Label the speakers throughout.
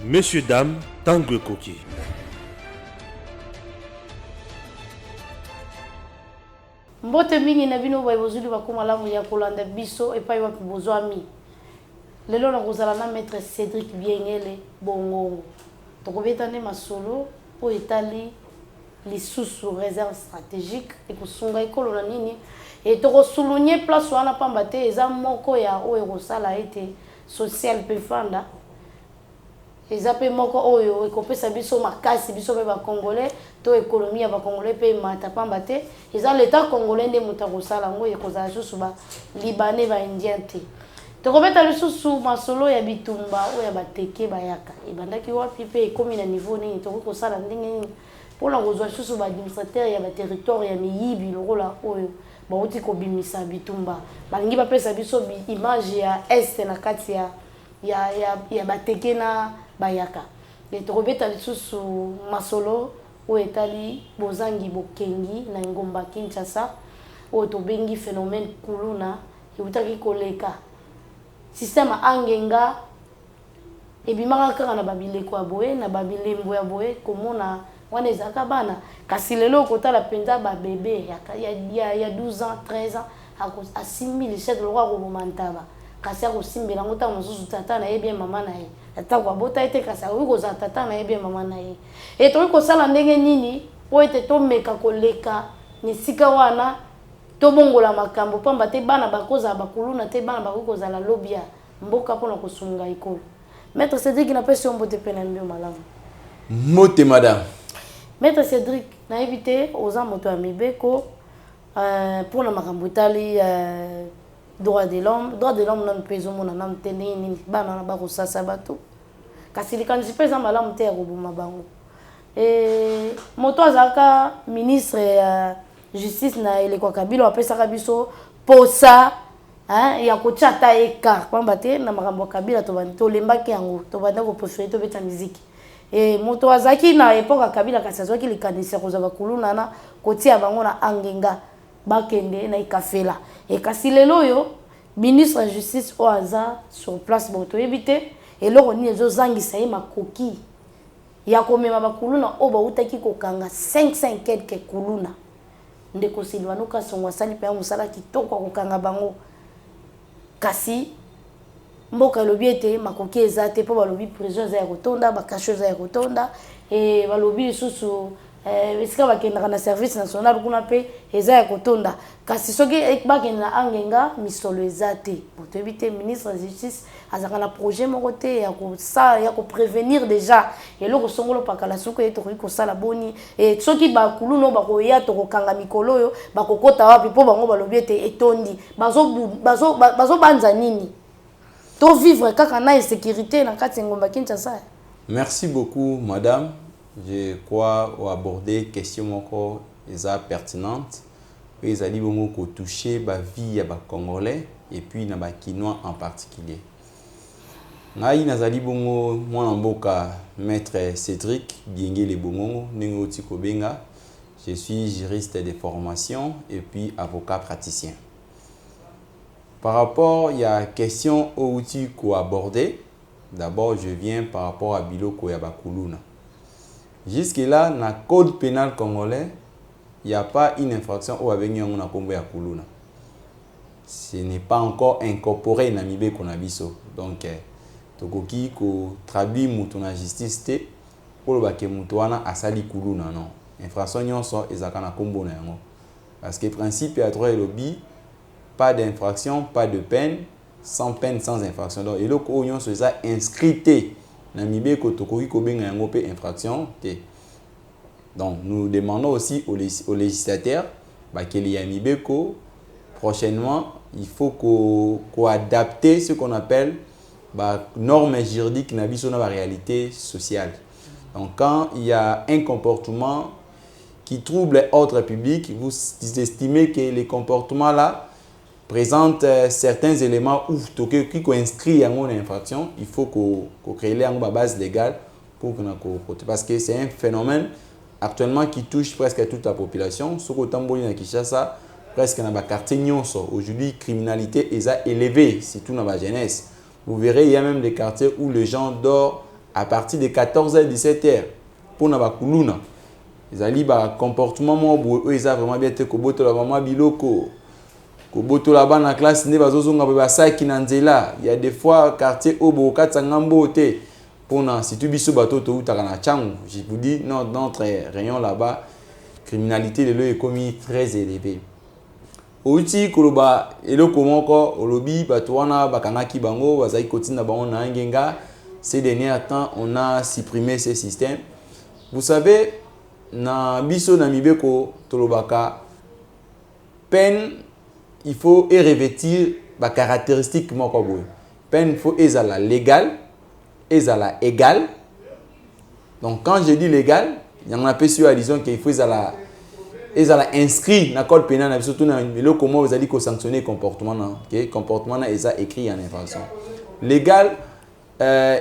Speaker 1: Messieurs, dames, tango ekoki.
Speaker 2: Mbote mingi na bino bayozuli bakoma lamu ya kolanda biso epai wapi bozwami. Lelo na kozala na maître Cédric Biengele Bongongo. Tokobeta ne masolo po etali lisusu réserve stratégique ekosunga ekolo na nini et tokosulunye place wana pamba te eza moko ya oyo kosala ete social pe fanda. Eza pe moko oyo ekopesa biso makasi biso pe ba congolais to économie ya ba congolais pe mata pamba te eza l'état congolais nde muta kosala ngo ekozala susu ba libanais ba indien te tokobeta lisusu masolo ya bitumba oyo ya bateke bayaka ebandaki wapi pe ekomi na niveau nini tokosala ndenge nini mpona kozwa susu ba administrateur ya ba territoire ya miyibi lokola oyo bauti kobimisa bitumba balingi bapesa biso image ya est na kati ya bateke na bayaka et tokobeta lisusu masolo oyo etali bozangi bokengi na ngomba Kinshasa oyo tobengi phénomène kuluna eutaki koleka système angenga ebimaka kaka na babileko ya boye na babilembo ya boye komona wana ezalaka bana kasi lelo okotala mpenza babebe ya 12 ans 13 ans asimbi lichette lokwa akoboma ntaba kasi akosimbela yango ntango mosusu tata na ye bien mama na ye atako abota ete kasi akoki kozala tata na ye bien mama na ye e tokoki kosala ndenge nini po ete tomeka koleka na esika wana tobongola makambo pamba te bana bakozala bakuluna te bana bakoki kozala lobi ya mboka mpona kosunga ekolo. Maître Cédric napesi yo mbote mpe na mbio malamu.
Speaker 3: Mbote madame.
Speaker 2: Maître Cédric nayebi te oza moto ya mibeko mpona makambo etali droit de l'homme nanu mpe ezomona nanu te ndenge nini bana wana bakosasa bato kasi likanisi mpe eza malamu te ya koboma bango. Moto azalaka ministre ya justice na elekwa Kabila apesaka biso posa ya kotia ata écart pamba te na makambo ya Kabila tolembaki yango tobanda koprefere tobeta miziki moto azalaki na epoka ya Kabila kasi azwaki likanisi ya kozwa bakuluna na kotia bango na angenga bakende na ikafela kasi lelo oyo ministre ya justice oyo aza sur place bo toyebi te eloko nini ezozangisa ye makoki ya komema bakuluna oyo bautaki kokanga 500 quelque kuluna ndeko Silvano Kasongo asali mpe mosala kitoko kokanga bango kasi mboka elobi ete makoki eza te mpo balobi prison eza ya kotonda bakasho eza ya kotonda balobi lisusu esika bakendaka na service national kuna mpe eza ya kotonda kasi soki bakende na angenga misolo eza te toyebi te ministre ya justice azalaka na projet moko te ya koprevenir déjà eloko songolo pakala suku ye tokoki kosala boni soki bakuluna oyo bakoya tokokanga mikolo oyo bakokota wapi mpo bango balobi ete etondi bazobanza nini to vivre kaka na insécurité na kati ngomba Kinshasa.
Speaker 3: Merci beaucoup madame. Je crois aborder question moko eza pertinente et ezali bongo ko toucher ba vie ya ba congolais et puis na ba kinois en particulier. Ngai nazali bongo mwana mboka maître Cédric Biengele Bongongo ndenge oti kobenga. Je suis juriste de formation et puis avocat praticien. Par rapport il y a question outil ko aborder. D'abord je viens par rapport à biloko ya bakuluna. Jusque-là, dans le code pénal congolais, il n'y a pas une infraction où avec nous on a combo ya kuluna. Ce n'est pas encore incorporé dans Namibé qu'on a biso. Donc, tokoki ko traduit mutu na justice te pour ba ke mutu wana asali kuluna non. Infraction nyonso ezaka na kombo na yango. Parce que principe ya droit et lobby, pas d'infraction, pas de peine, sans peine, sans infraction. Donc, eloko o nyonso eza inscrit Namibé kotokoki kobenga yango pe infraction te. Donc nous demandons aussi aux législateurs qu'il y a Namibé prochainement il faut qu'on adapte ce qu'on appelle normes juridiques na biso na réalité sociale. Donc quand il y a un comportement qui trouble l'ordre public, vous estimez que les comportements là présente certains éléments où qui inscrit en une infraction, il faut qu'on crée une base légale pour qu'on parce que c'est un phénomène actuellement qui touche presque toute la population. Sur le Tamboli na Kinshasa, presque dans le quartier nyonso, aujourd'hui criminalité est élevée, surtout dans la jeunesse. Vous verrez, il y a même des quartiers où les gens dorment à partir de 14h 17h pour na ba kuluna ezali ba comportement mo eux ils a vraiment bien te ko botola mama biloko ko botola ba na classe ne bazozonga ba saki na nzela. Il y a des fois quartier obo katsanga mbote pour na situ biso bato to utaka na changu. Je vous dis notre rayon là-bas criminalité de l'eau est commis très élevé. Outi koloba eloko moko olobi bato wana bakangaki bango bazai kotina bango na ngenga. Ces derniers temps on a supprimé ces systèmes. Vous savez na biso na mibeko tolobaka peine il faut revêtir ba caractéristique moko boy. Peine il faut ezala légal, ezala égal. Donc quand je dis légal, il y en a plusieurs disons qu'il faut ezala inscrit dans le code pénal, surtout dans le comment vous allez sanctionner comportement, comportement est écrit en infraction. Légal,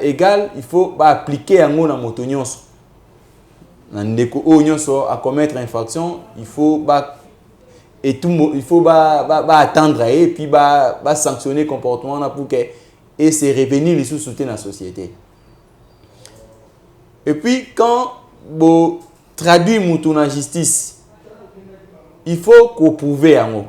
Speaker 3: égal, il faut appliquer un mot dans moto nyonso. À commettre infraction, il faut attendre et puis sanctionner comportement pour que et se revenir les sous-soutien dans la société. Et puis quand vous traduisez moto dans la justice, il faut qu'on prouve en haut.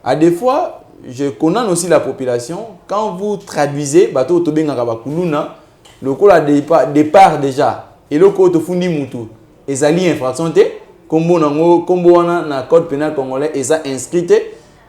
Speaker 3: À des fois, je connais aussi la population. Quand vous traduisez, bateau to benga kabakuluna, le coup à départ déjà. Et le coup to fundi mutu. Ezali infraction te, combo na code pénal congolais eza inscrite.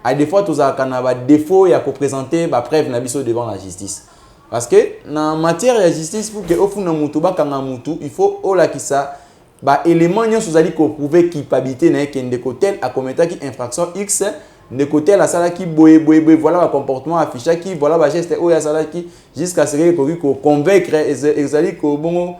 Speaker 3: À des fois tous a défaut et à présenter ba preuve na biso devant la justice. Parce que en matière de justice pour que au fond na mutu ba kanga mutu, il faut ola kisa ba élément nyonso zali ko prouver culpabilité na kende kotel a commettre qui infraction X de côté la sala qui boye voilà le comportement affiché qui voilà ba geste o ya sala qui jusqu'à ce que ko convaincre ezali ko bongo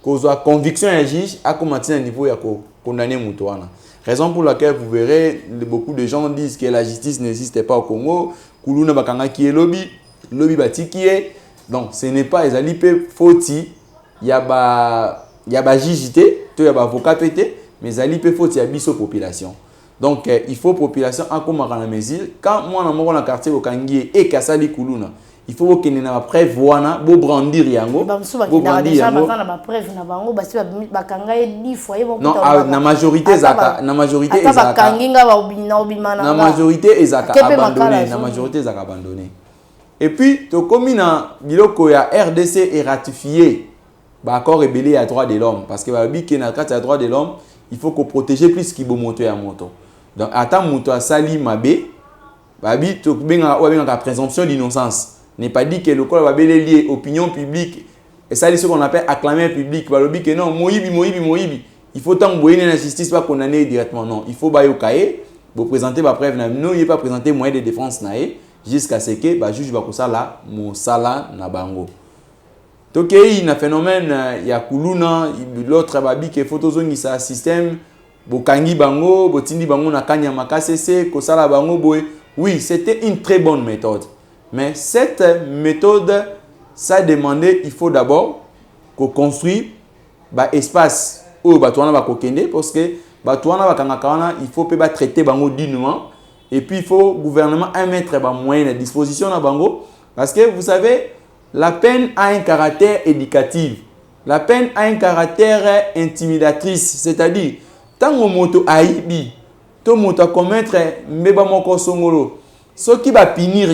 Speaker 3: ko zo conviction un juge a commencer un niveau ya ko condamner mutu wana. Raison pour laquelle vous verrez beaucoup de gens disent que la justice n'existe pas au Congo, kuluna bakanga qui est lobby batiki est. Donc ce n'est pas ezali pe fauti ya ba jijité, il y a avocat pété, mais il faut qu'il y ait une population. Donc il faut population en comme à la mesure. Quand moi dans le quartier au Kangi et Kassali Kuluna, il faut qu'il y ait une preuve voilà, pour brandir yango.
Speaker 2: Pour brandir yango. Non,
Speaker 3: la majorité zaka, la majorité ezaka. La majorité ezaka abandonné, la majorité ezaka abandonné. Et puis to comme na biloko ya RDC est ratifié. Accord rébellé à droit de l'homme parce que dans le droit de l'homme il faut qu'on protège plus qu'il moto à moto. Donc attends moto à sali mabé babi to benga la présomption d'innocence n'est pas dit que le corps va lié opinion publique et ça c'est ce qu'on appelle acclamer public balobi que non moyibi il faut tant boyer la justice pas condamner directement non il faut bayo cahier vous présenter ba preuve non il pas présenter moyen de défense naé jusqu'à ce que ba juge va ko sala mo sala na bango. Donc il y a un phénomène, il y a Kuluna, l'autre babi qui est photozone, il y a un système, Bokangi Bango, Botindi Bango, Nakanya Makasese, Kosala Bango, Boy. Oui, c'était une très bonne méthode. Mais cette méthode, ça demandait, il faut d'abord qu'on construise un espace où Batouana va kokende, parce que Batouana va Kanakana, il faut traiter Bango dignement. Et puis il faut le gouvernement mettre des moyens à disposition à Bango. Parce que vous savez, la peine a un caractère éducatif. La peine a un caractère intimidatrice. C'est-à-dire, tant que moto aïbi, tout moto commettre mbeba moko songolo, ce qui va punir,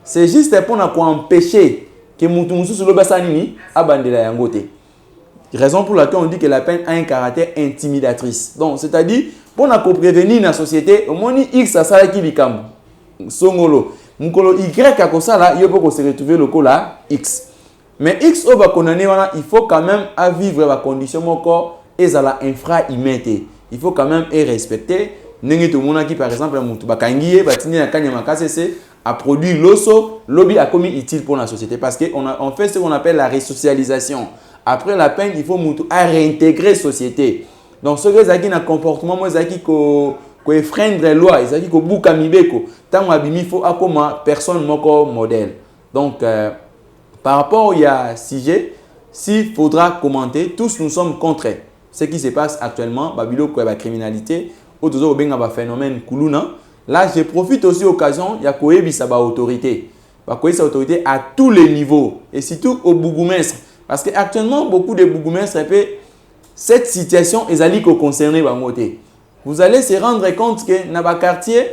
Speaker 3: c'est juste pour empêcher que moto mususu lo basanini abandela yangote. Raison pour laquelle on dit que la peine a un caractère intimidatrice. Donc, c'est-à-dire, pour prévenir la société, au moins X a ça qui bikam songolo. Mukolo Y a comme ça là, il faut se retrouver le coup là X. Mais X au va condamner il faut quand même à vivre la condition mon corps et à la infra immédiate. Il faut quand même respecter. Nengi to mona qui par exemple mutu bakangiye batini na kanya makasese a produit l'osso, lobby a commis utile pour la société parce que on fait ce qu'on appelle la resocialisation. Après la peine, il faut mutu à réintégrer société. Donc ce que qui na comportement moi zaki ko freindre les lois, ils ont dit que mibeko tant abimi faut akoma personne moko modèle. Donc par rapport à sujet, s'il faudra commenter, tous nous sommes contre ce qui se passe actuellement, babilo ko la criminalité, autour benga ba phénomène kuluna. Là, je profite aussi occasion ya koyebi sa ba autorité. Ba koyebi sa autorité à tous les niveaux et surtout au bourgmestre Parce que actuellement beaucoup de bourgmestres cette situation est allée concerner Bangoté. Vous allez se rendre compte que dans le quartier,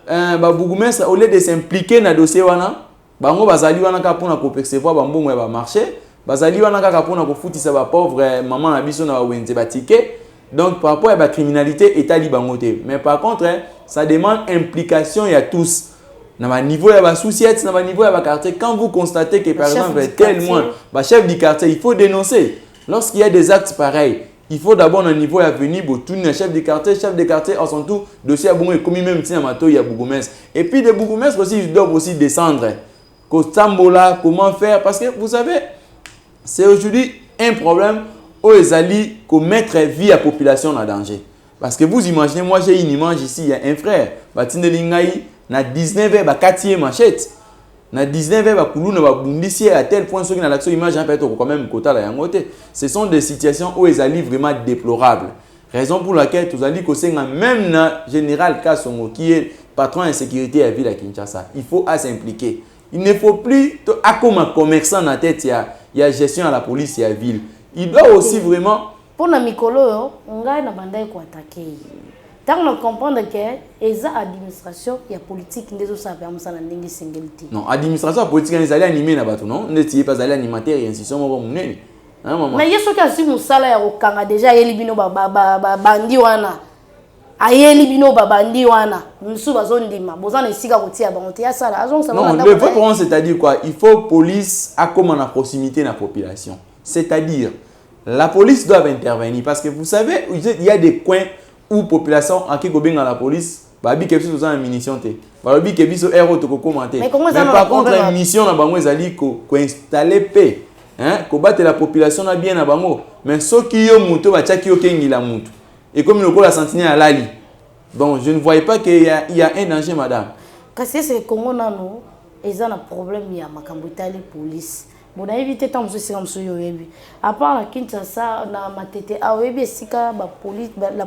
Speaker 3: bourgmestre au lieu de s'impliquer dans le dossier wana, bango bazali wana ka pona ko percevoir bambongo ya ba marché, bazali wana ka pona ko futisa ba pauvre maman na biso na wenze ba ticket. Donc par rapport à la criminalité étali bangoté. Mais par contre, ça demande implication à tous. Dans le niveau de la société, dans le niveau de la quartier, quand vous constatez que par exemple tel mois, le chef du quartier, il faut dénoncer. Lorsqu'il y a des actes pareils, il faut d'abord un niveau à venir pour tout le chef de quartier en son tour, dossier à bon et commis même si il y a bourgmestre. Et puis les bourgmestres aussi, ils doivent aussi descendre. Comment faire? Parce que vous savez, c'est aujourd'hui un problème où ils allaient mettre vie à la population en danger. Parce que vous imaginez, moi j'ai une image ici, il y a un frère, Batine Lingaï, na 19 heures, 4e machette. Na 19 heures, à tel point que dans l'action image, quand même, ce sont des situations où ils allaient vraiment déplorables. Raison pour laquelle tous allez que même le général Kassongo, qui est patron de sécurité à la ville à Kinshasa, il faut s'impliquer. Il ne faut plus, comme un commerçant dans la tête, il y a gestion à la police et à la ville. Il doit aussi vraiment.
Speaker 2: Pour na mikolo, on a na bandai ko attaquer. Tant on comprend que les administration et la politique ne sont pas amsana ndingi singeliti.
Speaker 3: Non, administration et politique les allés animer na bato non, ne tié pas allés animateur et institution mo munene.
Speaker 2: Mais yeso ka si musala ya okanga déjà yelibino bandi wana. Ayelibino bandi wana. Musu bazondima, bozana esika kotia bango te ya sala.
Speaker 3: Non, le vrai problème c'est-à-dire quoi? Il faut police à comme en proximité de la population. C'est-à-dire la police doit intervenir parce que vous savez, il y a des coins où la population a qui dans la police, babi quelque chose en munition te. Babi quelque chose héros to commenter. Mais par contre la mission na bango ezali ko installer paix, hein, ko battre la population na bien na bango. Mais ceux qui yo muto ba tchaki yo kengi la mutu. Et comme le la sentinelle à lali. Bon, je ne voyais pas qu'il y a un danger madame.
Speaker 2: Parce que c'est Congo nano, ils ont un problème il y a makambo itali police. Bon, on a évité tant de choses comme ça. À part la Kinshasa, na matete, la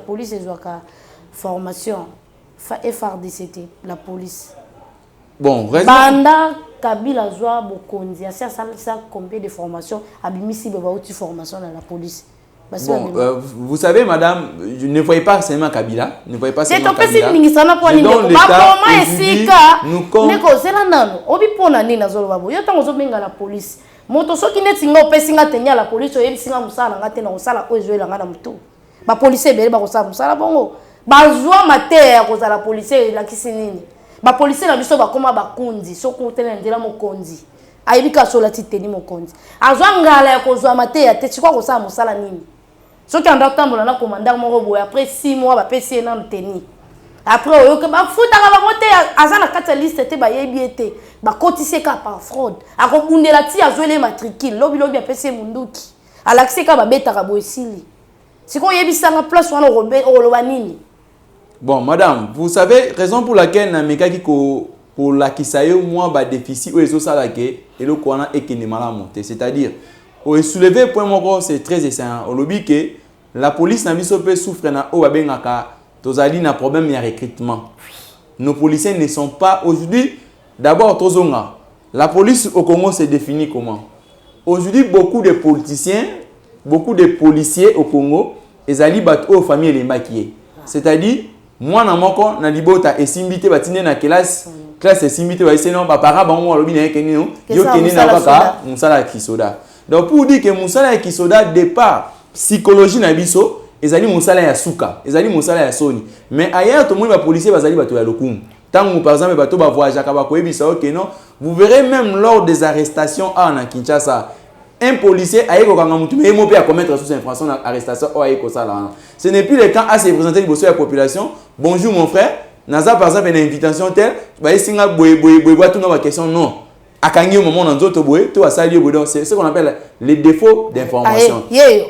Speaker 2: police est en formation. FRDCT, la police.
Speaker 3: Bon, raison.
Speaker 2: Banda Kabila Zoa Bokonzi, ça combien de formations? Abimisi Beba outil formation dans la police.
Speaker 3: Bon, vous savez, madame, je ne voyais pas seulement Kabila. Ne voyais pas seulement Kabila.
Speaker 2: C'est un peu si nous la police. Moto soki neti ngo pesinga tenya la police oyebisinga musala ngate na osala ozoela ngana mutu ba police bele ba kosala musala bongo ba zwa mateya ko la police la kisinini ba police na biso ba koma ba kundi soko tena ndela mokonzi ayibika sola titeni mokonzi azwa ngala ya kozwa mateya te chikwa kosala musala nini soki anda tambola na commandant moko boya après 6 mois ba pesi na teni après oyo ke ba futa ka ba moteya azana kata liste te ba yebiete ba kotise ka par fraude akobundela ti azwele matricule lobi apese munduki alaxi ka ba beta ka boesili siko yebisanga place wana oloba nini.
Speaker 3: Bon madame, vous savez raison pour laquelle na mekaki ko pour la kisayo moi ba déficit o ezo sala ke elo kwana ekene mala monter, c'est-à-dire o soulever point moko c'est très essentiel au lobby que la police na biso pe souffre na o babengaka tozali na problème de recrutement. Nos policiers ne sont pas aujourd'hui. D'abord, la police au Congo se définit comment? Aujourd'hui, beaucoup de politiciens, beaucoup de policiers au Congo, ils allaient battre aux familles les maquillés. C'est-à-dire, moi, dans mon cas, na libota et simbité batine na classe et simbité ba non ba para ba mo lobi na kenni no yo kenni na baka musala kisoda. Donc pour dire que musala kisoda départ psychologie na biso ezali musala ya suka, ezali musala ya soni. Mais ailleurs tout le monde va policier bazali bato ya lokumu. Tant par exemple bato ba voyage ka ba ko ebisa OK non, vous verrez même lors des arrestations à Kinshasa, un policier a ko kanga mutu mais mo pe à commettre sous infraction d'arrestation o aiko sala. Ce n'est plus le temps à se présenter au la population. Bonjour mon frère, naza par exemple une invitation telle, ba singa boy tout na question non. Akangi au moment dans d'autres boy, tout a sali boy, c'est ce qu'on appelle les défauts d'information.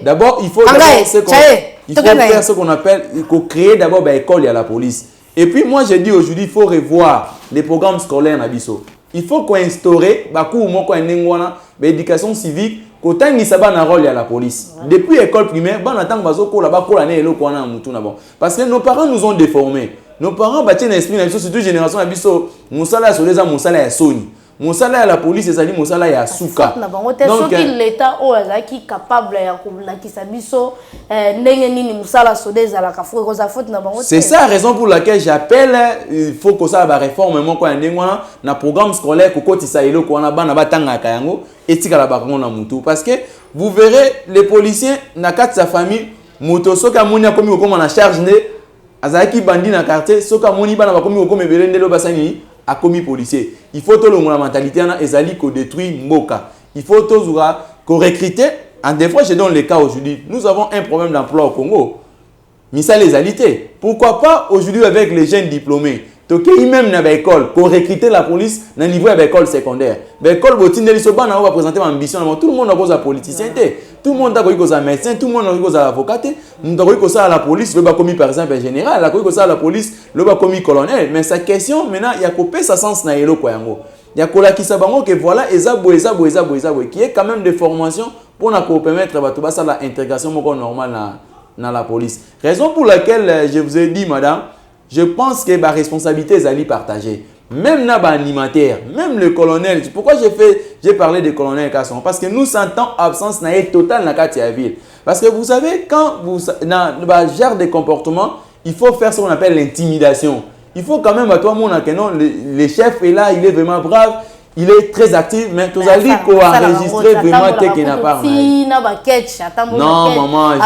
Speaker 3: D'abord, il faut faire ce qu'on appelle créer d'abord une école à la police. Et puis moi je dis aujourd'hui il faut revoir les programmes scolaires na biso. Il faut qu'on instaure bakou moko ndengwana éducation civique kotangi saba na rôle à la police. Depuis l'école primaire, ban attend bazo ko la ba ko la ne eloko wana mutu na bon. Parce que nos parents nous ont déformés. Nos parents bâti un esprit na biso surtout génération na biso musala soleza musala ya soni. mosala ya la police ezali mosala ya suka.
Speaker 2: Donc l'état est capable de biso ndenge nini musala soda ezalaka fo ko za faute na bango.
Speaker 3: C'est ça la raison pour laquelle j'appelle il faut que ça va réforme moko ya ndenge wana na programme scolaire ko kotisa eloko wana bana batanga kayango etika la bakongo na mutu parce que vous verrez les policiers na kati sa famille moto soka moni akomi ko na charge ne azaki bandi na quartier soka moni bana bakomi ko mebele ndelo basani a commis policier. Il faut tout le monde la mentalité na ezali ko détruire mboka. Il faut toujours ko recruter. En des fois, je donne le cas aujourd'hui. Nous avons un problème d'emploi au Congo. Mais ça les alités. Pourquoi pas aujourd'hui avec les jeunes diplômés? Donc même dans l'école, pour recruter la police dans le niveau de l'école secondaire. L'école botine de soba na va présenter ambition. Tout le monde a cause à politicien. Tout le monde a cause à médecin. Tout le monde a cause à avocat. Nous avons cause à la police. Le bas commis par exemple général. La cause à la police. Le bas commis colonel. Mais sa question maintenant, il y a coupé sa sens na yelo quoi yango. Il y a kola qui sabango que voilà ezabo qui est quand même des formations pour nous permettre de faire l'intégration normale dans la police. Raison pour laquelle je vous ai dit madame. Je pense que la responsabilité est à partager. Même dans l'animateur, même le colonel. Pourquoi j'ai parlé de colonel Kasson? Parce que nous sentons absence totale dans la ville. Parce que vous savez, quand vous dans le genre de comportement, il faut faire ce qu'on appelle l'intimidation. Il faut quand même à toi, le chef est là, il est vraiment brave. Il est très actif, mais tout à l'heure qu'on a enregistré vraiment tes qui n'a pas. Non, maman,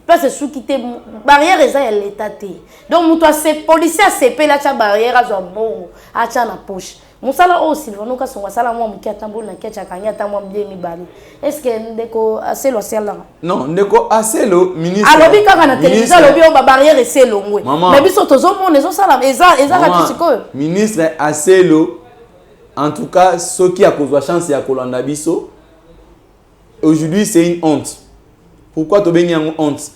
Speaker 2: place sous quitter barrière eza ya l'état té. Donc muto se policier CP la cha barrière azo mbongo acha na poche. Musala o Sylvano ka songa sala mwa muki atambo na kecha kanya tamwa mdemi bani. Est-ce que ndeko aselo sala?
Speaker 3: Non, ndeko aselo ministre.
Speaker 2: Alobi kaka na télévision alobi o ba barrière eselo ngwe. Mais biso tozo mona ezo sala eza ka tisiko.
Speaker 3: Ministre aselo en tout cas ceux qui a kozwa chance ya kolanda biso. Aujourd'hui c'est une honte. Pourquoi tu as une honte?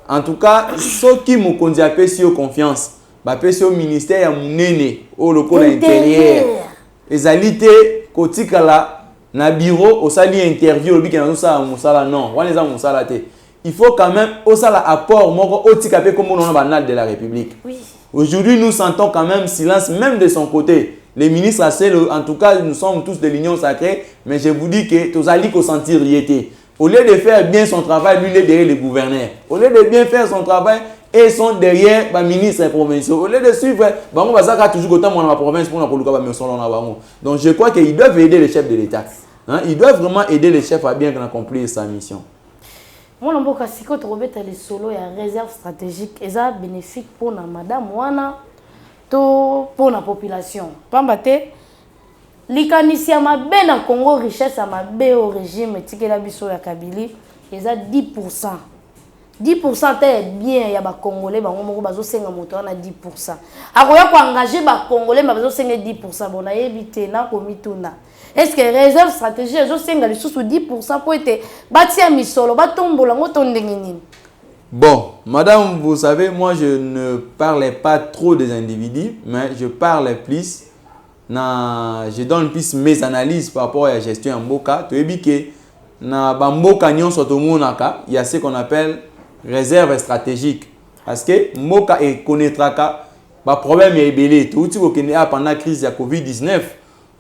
Speaker 3: En tout cas, ceux qui m'ont conduit à payer confiance, bah payer au ministère à mon néné, au local intérieur. Les alités, côté kala, na bureau, au sali interview, au bikin ça mon sala non, on les a mon sala té. Il faut quand même au sala apport, mon au tikapé comme on a banal de la République. Oui. Aujourd'hui, nous sentons quand même silence, même de son côté. Les ministres, en tout cas, nous sommes tous de l'union sacrée, mais je vous dis que tous allez qu'on sentir riété. Au lieu de faire bien son travail, lui, il est derrière les gouverneurs. Au lieu de bien faire son travail, ils sont derrière les ministres provinciaux. Au lieu de suivre, on va toujours autant dans la province pour nous. Donc, je crois qu'ils doivent aider les chefs de l'État. Hein? Ils doivent vraiment aider les chefs à bien accomplir sa mission.
Speaker 2: Moi, je sais que les solo et la réserve stratégique est bénéfique pour la madame Wana, pour la population. Pambate. Likanisi mabe na Congo richesse mabe au régime tikela biso ya Kabili eza 10%. 10% est bien ya ba congolais bango moko bazo senga moto na 10%. Akoya ko engager ba congolais bazo senga 10% bona yebite na komituna. Est-ce que réserve stratégique bazo senga lisusu 10% pour être batia misolo batombola ngoto ndenge nini?
Speaker 3: Bon, madame, vous savez, moi je ne parlais pas trop des individus, mais je parlais plus. Je donne plus mes analyses par rapport à la gestion en Mboka. Tu as vu que dans Mboka, il y a ce qu'on appelle réserve stratégique. Parce que Mboka connaîtra le problème est belé. Tout ce qui est pendant la crise de la COVID-19,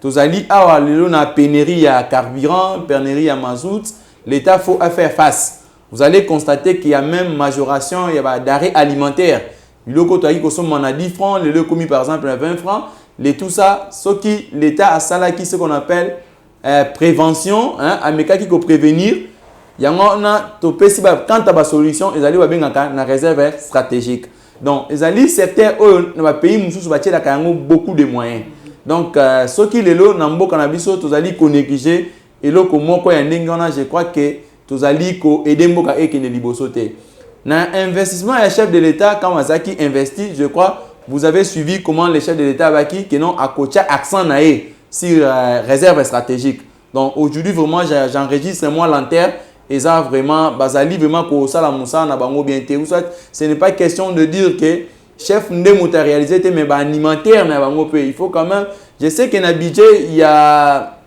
Speaker 3: tu as dit la pénurie à carburant, pénurie à mazout, l'État faut faire face. Vous allez constater qu'il y a même majoration, il y a d'arrêt alimentaire. Le coût qui consomme à 10 francs, le commis par exemple à 20 francs. Tout ça, ce qui l'État a salaki ce qu'on appelle prévention, hein, ameka qui peut prévenir. Il y a quand tu as une solution, ils allaient une réserve stratégique. Donc, ils allaient certains pays beaucoup de moyens. Donc, ce qui est là, dans le cannabis, ils allaient négliger et là, je crois que ils allaient aider Mboka et qui ne libosoté. Dans l'investissement, le chef de l'État, quand Mazaki investit, je crois. Vous avez suivi comment les chefs de l'État qui n'ont à côté accent naé sur réserve stratégique. Donc aujourd'hui vraiment j'enregistre moi l'antenne et ça vraiment bazali vraiment ko sala musa na bango bien té. Ce n'est pas question de dire que chef ndemo ta réalisé mais alimentaire na bango peu. Il faut quand même je sais que na budget il y a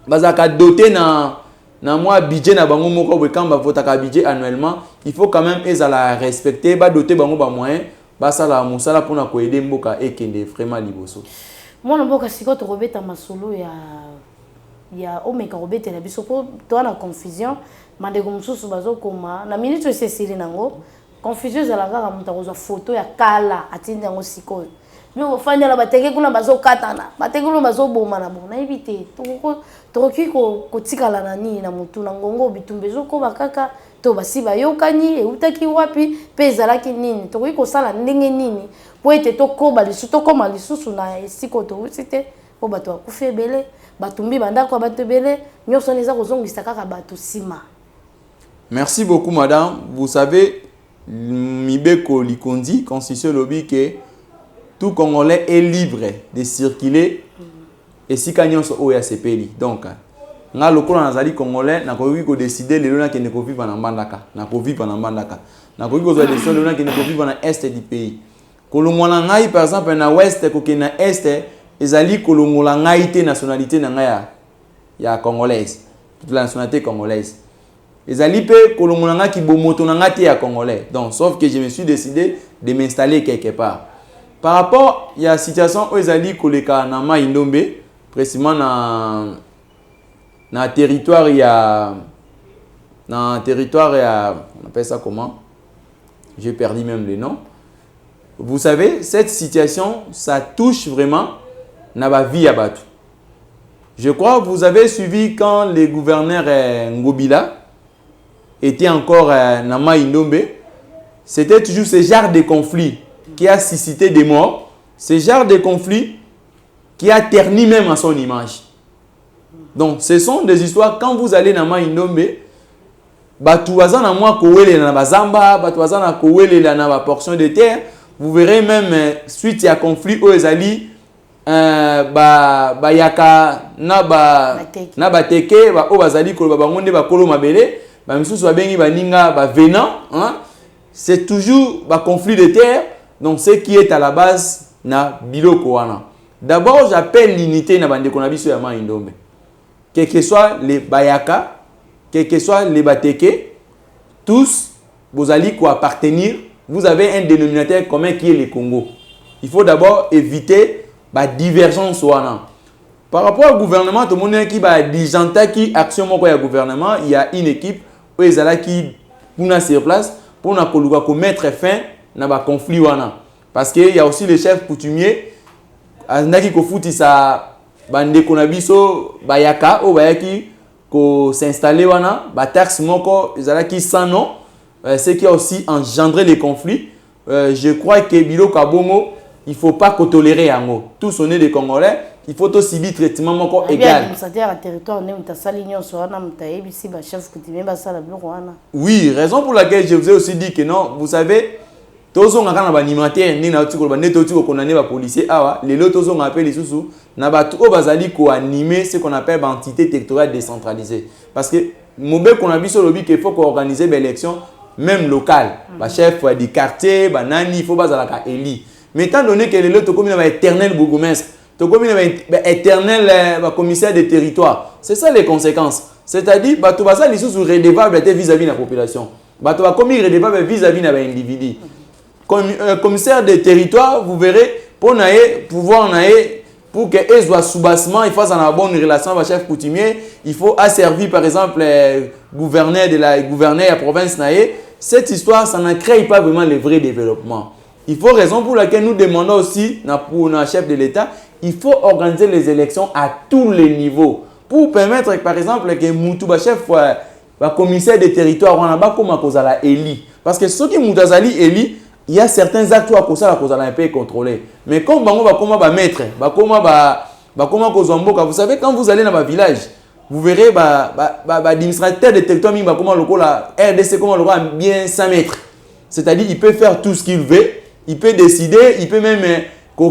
Speaker 3: bazaka doté na na moi budget na bango moko boy quand ba votaka budget annuellement, il faut quand même ezala respecter, ba doter bango ba moyen, ba sala musala pour na ko aider mboka ekende vraiment liboso.
Speaker 2: Moi na mboka siko to robeta masolo ya omeka robeta na biso po to na confusion, mandeko mususu bazo koma na minute sesili nango, confusion ezala kaka muta kozwa photo ya kala atindi yango siko. Mais au final la bateke kuna bazo katana, bateke kuna bazo boma na bona éviter. To ko tikala na ni na mutu na ngongo bitumbezo ko bakaka to basi bayokani e utaki wapi pezala ki nini. To ko sala ndenge nini po ete to ko balisu to koma lisusu na esiko to usite po bato akufebele, batumbi bandako batebele, nyoso neza kozongisa kaka bato sima.
Speaker 3: Merci beaucoup madame. Vous savez Mibeko Likondi constitution lobby que tout Congolais est libre de circuler et si kanyon so oya sepeli. Donc nga lokola nazali Congolais na ko décider le lona ke ne ko vivre na Mbandaka, na ko vivre na Mbandaka. Na ko décider le lona ke ne ko vivre na est du pays. Kolongola ngai par exemple na ouest ko ke na est ezali kolongola ngai te nationalité na ngai ya congolaise, toute la nationalité congolaise. Ezali pe kolongola ngai ki bomoto na ngai te ya congolais. Donc sauf que je me suis décidé de m'installer quelque part. Par rapport à la situation où ils allaient koleka na Mai-Ndombe, précisément na territoire on appelle ça comment? J'ai perdu même le nom. Vous savez, cette situation, ça touche vraiment na vie à Batu. Je crois que vous avez suivi quand le gouverneur Ngobila était encore na Mai-Ndombe, c'était toujours ce genre de conflit qui a suscité des morts, ce genre de conflit qui a terni même à son image. Donc, ce sont des histoires, quand vous allez dans Mai-Ndombe, Batouazan na moi kowele na bazamba, Batouazan na kowele na ba portion de terre, vous verrez même suite à conflit aux ezali yaka na bateke ba o bazali ko ba bangonde ba kolo mabele, ba misusu ba bengi ba ninga ba venant, hein? C'est toujours ba conflit de terre. Donc, ce qui est à la base, na biloko wana. D'abord, j'appelle l'unité na bande konabiso ya Mai-Ndombe. Quel que soit les bayaka, quel que soit les bateke, tous, vous allez quoi appartenir. Vous avez un dénominateur commun qui est le Congo. Il faut d'abord éviter la divergence wana. Par rapport au gouvernement, tout le monde qui va diligenter qui action moko ya gouvernement, il y a une équipe où ils allaient qui pour sur place pour mettre fin na ba conflit wana parce que il y a aussi les chefs coutumiers andaki ko futi sa bande konabiso bayaka o bayaki ko s'installer wana ba taxe moko ezalaki sans nom, ce qui a aussi engendré les conflits. Je crois que biloko abongo il faut pas tolérer yango. Tous on est des Congolais, il faut aussi subir traitement moko égal. Oui, raison pour laquelle je vous ai aussi dit que non, vous savez, tous on a un animateur ni na otiko ba neto otiko condamné ba policier awa, les autres on appelle les sous na ba to bazali ko animer ce qu'on appelle entité territoriale décentralisée parce que mobe qu'on a vu sur le but qu'il faut organiser des élections même locales, ba chef du quartier, ba nani, il faut bazala ka éli. Mais étant donné que les autres comme un éternel bourgmestre, to comme un éternel commissaire de territoire, c'est ça les conséquences. C'est-à-dire ba to bazali sous redevable vis-à-vis de la population. Ba to ba commis redevable vis-à-vis de l'individu. Commissaire de territoire, vous verrez, pour pouvoir pour que eux soient sous-bassement, il faut avoir une bonne relation avec le chef coutumier, il faut asservir par exemple le gouverneur de la province. Cette histoire, ça ne crée pas vraiment le vrai développement. Il faut raison pour laquelle nous demandons aussi pour le chef de l'État, il faut organiser les élections à tous les niveaux pour permettre par exemple que Moutouba chef commissaire de territoire, on a pas comme à éli. Parce que ceux qui Moutazali éli, il y a certains actes à cause un peu contrôlés. Mais comme bango va comment va mettre, vous savez quand vous allez dans un village, vous verrez administrateur de territoire va comment le la RDC comment le bien 100 mètres. C'est-à-dire il peut faire tout ce qu'il veut, il peut décider, il peut même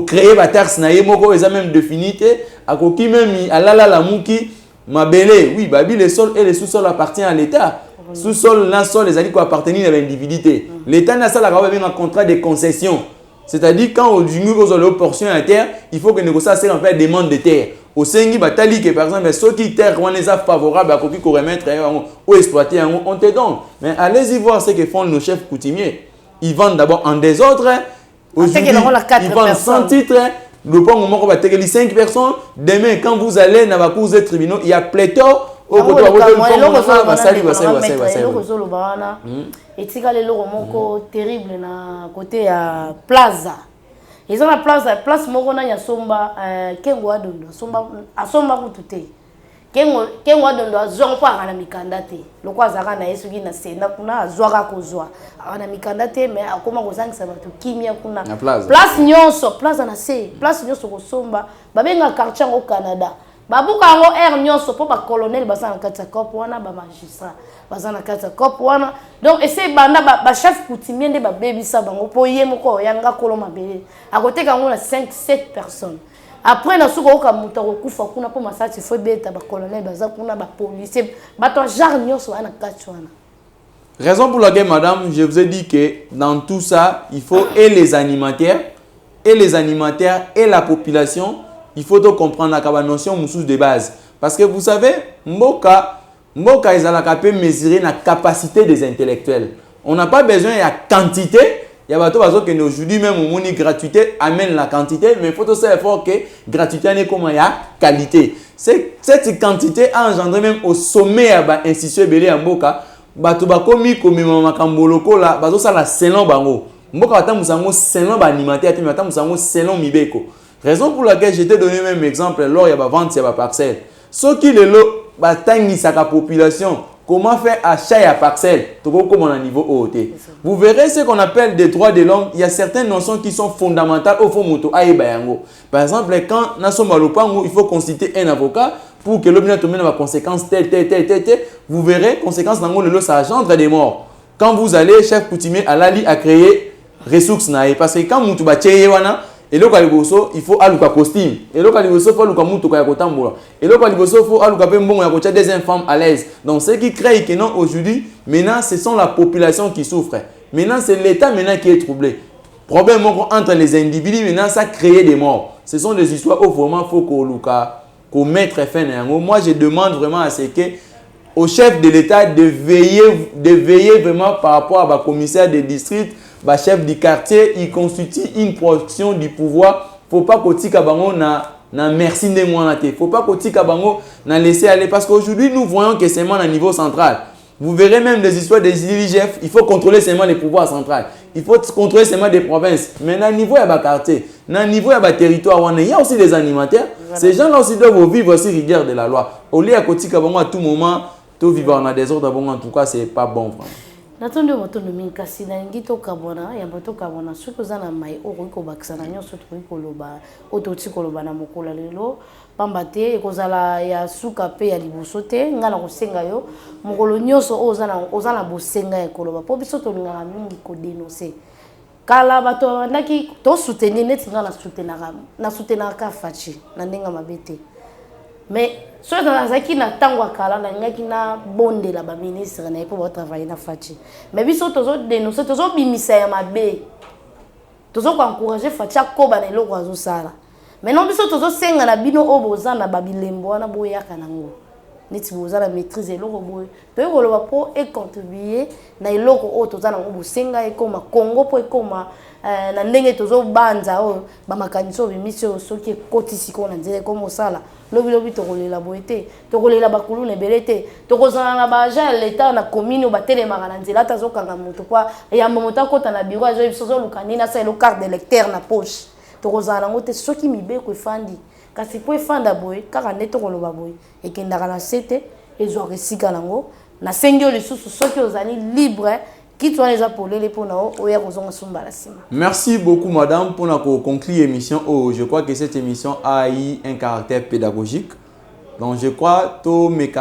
Speaker 3: créer la taxe na yemoko et ça même définité, à qui même la mouki mabele, oui babi les sols et les sous-sols appartiennent à l'État. Sous-sol, sol, les alliés qui appartiennent à l'individu. L'État n'a pas un contrat de concession. C'est-à-dire quand au niveau de la portion à terre, il faut que les négociateurs fassent une demande de terre. au sengi batali que par exemple ceux qui terre on les a favorable à copie qu'on remettre ou exploiter on te donne. Mais allez-y voir ce que font nos chefs coutumiers. Ils vendent d'abord en désordre. Aujourd'hui, ils vendent 100 titres. Le bon moment qu'on va te 5 personnes. Demain, quand vous allez dans la cour des tribunaux, il y a pléthore. Au côté de
Speaker 2: terrible na côté à Plaza. Ils ont la place Morona Yasomba, Kengo Adondo, Asomba Kutute. Kengo Adondo, Zonpa à la Mikandate. Le quoi Zarana Esugi na Sena Kuna, Zora Kozwa. À la Mikandate, mais à comment Kozang Sabato, Kimia Kuna. Place Nyonso, place Anase, place Nyonso Kosomba, Babenga quartier au Canada. Babuka ngo air nyonso po ba colonel basana kata cop wana ba magistrat basana kata cop wana donc essayer banda ba chef coutumier nde ba bebisa bango po yemoko yanga koloma bele à côté kango na 5 7 personnes après na suko ka muta ko kufa kuna po masati fo beta ba colonel baza kuna ba policier bato genre nyonso wana kati wana.
Speaker 3: Raison pour laquelle madame je vous ai dit que dans tout ça il faut et les animateurs et la population. Il faut donc comprendre la notion de base. Parce que vous savez, Mboka ils ont mesurer la capacité des intellectuels. On n'a pas besoin de la quantité. Il y a des gens qui aujourd'hui même au gratuité amène la quantité, mais il faut aussi savoir que gratuité n'est comme la qualité. Cette quantité a engendré même au sommet à l'institution belé en Mboka. Bato bakomi comme makamboloko la bazo ça la selon bango. Mboka ata musango selon ba animateur ata ata musango selon mibeko. Raison pour laquelle je t'ai donné même exemple, lors il y a vente, il y a parcelle. Ce qui est là, la population, comment faire achat à parcelle, comme on a niveau haut. Vous verrez ce qu'on appelle des droits de l'homme, il y a certaines notions qui sont fondamentales au fond moto. Par exemple, quand il faut consulter un avocat pour que l'homme tombe dans la conséquence telle. Vous verrez, conséquence dans le ça engendre des morts. Quand vous allez, chef coutumier, à l'ali à créer ressources parce que quand vous et là, il faut aluka costume. Et là, il faut aluka mutuka ya kotambola. Et là, il faut aluka pembongo ya kocha des femmes à l'aise. Donc, ce qui crée que non aujourd'hui, maintenant, ce sont la population qui souffre. Maintenant, c'est l'État maintenant qui est troublé. Problème entre les individus, maintenant, ça crée des morts. Ce sont des histoires où vraiment il faut qu'on mette fin à. Moi, je demande vraiment à ce que au chef de l'État de veiller vraiment par rapport à la commissaire des districts. Bah, chef du quartier, il constitue une portion du pouvoir. Faut pas que tika bango na merci de moi na te. Faut pas que tika bango na laisser aller parce qu'aujourd'hui nous voyons que c'est même à niveau central. Vous verrez même des histoires des IGF, il faut contrôler seulement les pouvoirs centraux. Il faut contrôler seulement des provinces. Mais dans le niveau de quartier, dans le niveau de territoire, il y a aussi des animateurs. Voilà. Ces gens-là aussi doivent vivre aussi rigueur de la loi. Au lieu de tika bango à tout moment, tout vivre en désordre, en tout cas, c'est pas bon vraiment.
Speaker 2: Natondi motondo minkasi na ngito kabona ya bato kabona suko zana mai oko bakisa na nyoso to koloba ototi koloba na mokola lelo pambate ekozala ya suka pe ya libosote ngana kosenga yo mokolo nyoso ozana bosenga ya koloba po biso to ngana mingi ko dénoncer kala bato ndaki to soutenir net ngana soutenir ka fachi na ndenga mabete mais soit dans zaki na tangwa kala na ngaki na bonde la ba ministre na pour travailler na fachi mais biso tozo dénoncer tozo bimisa ya mabe tozo ko encourager fachi akoba na eloko azo sala mais non biso tozo senga na bino oboza na babilembo wana boyaka nango neti boza la maîtrise eloko boy to ekoloba po e contribuer na eloko o toza na bosenga ekoma Congo po ekoma na ndenge tozo banza o ba makaniso bimisio soki ekotisi ko na nzela comme osala lobi tokolela boete tokolela bakulu ne belete tokozana na baja l'état na commune ba telemaka na nzela tazokanga moto kwa ya moto kota na bureau azo bisozo lukanina sa le carte d'électeur na poche tokozana ngote soki mibeko efandi kasi po efanda boy kaka neto koloba boy ekendaka na sete ezwa resika nango na sengio lisusu soki ozali libre.
Speaker 3: Merci beaucoup madame pour conclure l'émission. Oh, je crois que cette émission a eu un caractère pédagogique. Donc je crois que mes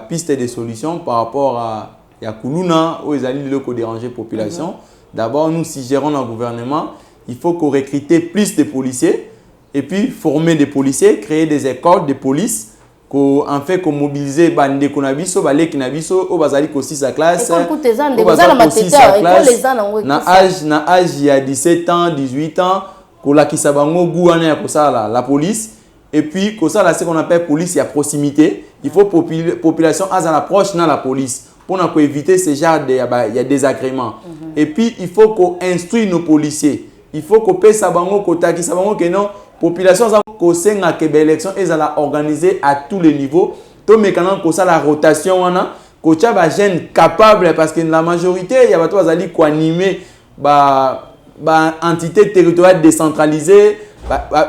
Speaker 3: piste de solutions par rapport à Yakuluna où ils allaient le déranger la population. D'abord nous si gérons le gouvernement, il faut qu'on recrute plus de policiers et puis former des policiers, créer des écoles de police. En fait qu'on mobiliser bande konabiso baleki nabiso o bazali ko 6 à classe na âge ya 17 ans 18 ans ko la kisabango guana ya kosala la police et puis comme ça là ce qu'on appelle police à proximité. Il faut population à la proche dans la police pour éviter ce genre de il y a des agréments. Et puis il faut qu'on instruise nos policiers. Il faut qu'on paie ça bango kotaki ça bango que non population ça qu'on senga que l'élection est organisée à tous les niveaux. Tout mécanisme comme ça la rotation on a qu'on a jeunes capables parce que la majorité il y a pas aller ko animer entité territoriale décentralisée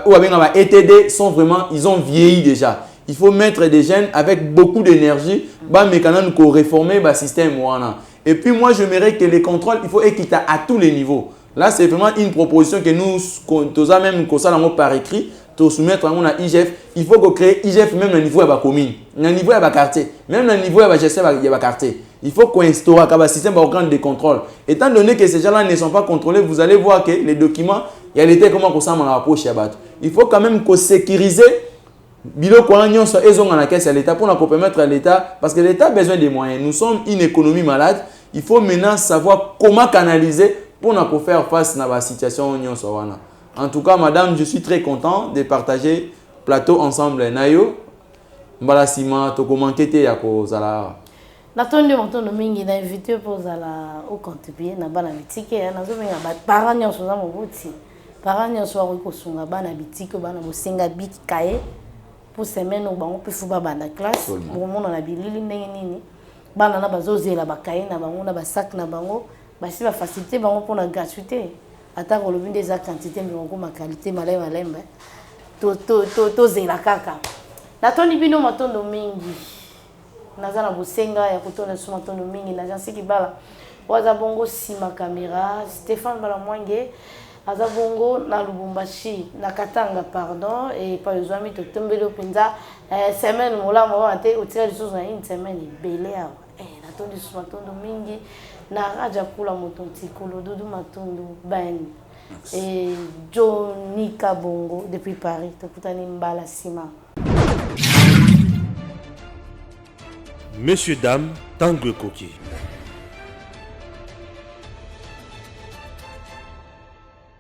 Speaker 3: ou bien ETD sont vraiment ils ont vieilli déjà. Il faut mettre des jeunes avec beaucoup d'énergie mécanisme qu'on réformer le système et puis moi je m'aimerais que les contrôles il faut équitable à tous les niveaux. Là c'est vraiment une proposition que nous tous même comme ça par écrit to soumettre à IGF. Il faut qu'on crée IGF même au niveau de la commune, au niveau de la quartier, même au niveau de la gestion de la quartier. Il faut qu'on instaure un système de contrôle. Étant donné que ces gens-là ne sont pas contrôlés, vous allez voir que les documents, il y a l'été comment qu'on s'en dans la poche. Il faut quand même qu'on sécurise bilo kwa nyonso ezonga na caisse à l'État pour permettre à l'État parce que l'État a besoin des moyens. Nous sommes une économie malade. Il faut maintenant savoir comment canaliser pour faire face à la situation nyonso wana. En tout cas, madame, je suis très content de partager plateau ensemble nayo. Mbala sima to commenter ya ko zala.
Speaker 2: Natondi montondo mingi na invité pour zala au contribuer na bana bitike na zo menga ba parents nyonso za mobuti. Parents nyonso wa ko sunga bana bitike bana bosenga biki kaye pour semaine ou bango pe fuba bana classe pour mona na bilili ndenge nini. Bana na bazozela ba kaye na bango na ba sac na bango basi ba facilité bango pour la gratuité. Ata ko lobi des quantité mais bango ma qualité malemba. To zela kaka. Natondi bino matondo mingi. Nazana bosenga ya kutona suma matondo mingi na jansi kibala. Waza bongo sima caméra Stéphane Balamwange aza bongo na Lubumbashi na Katanga pardon et pas besoin mi to tombelo penza semaine mola mo ante otira lisose na une semaine belé awa natondi suma matondo mingi na raja kula motonti kolo dudu matondo ben et Johnny Kabongo depuis Paris to kutani mbala sima.
Speaker 1: Messieurs, dames, Tanguy Koki.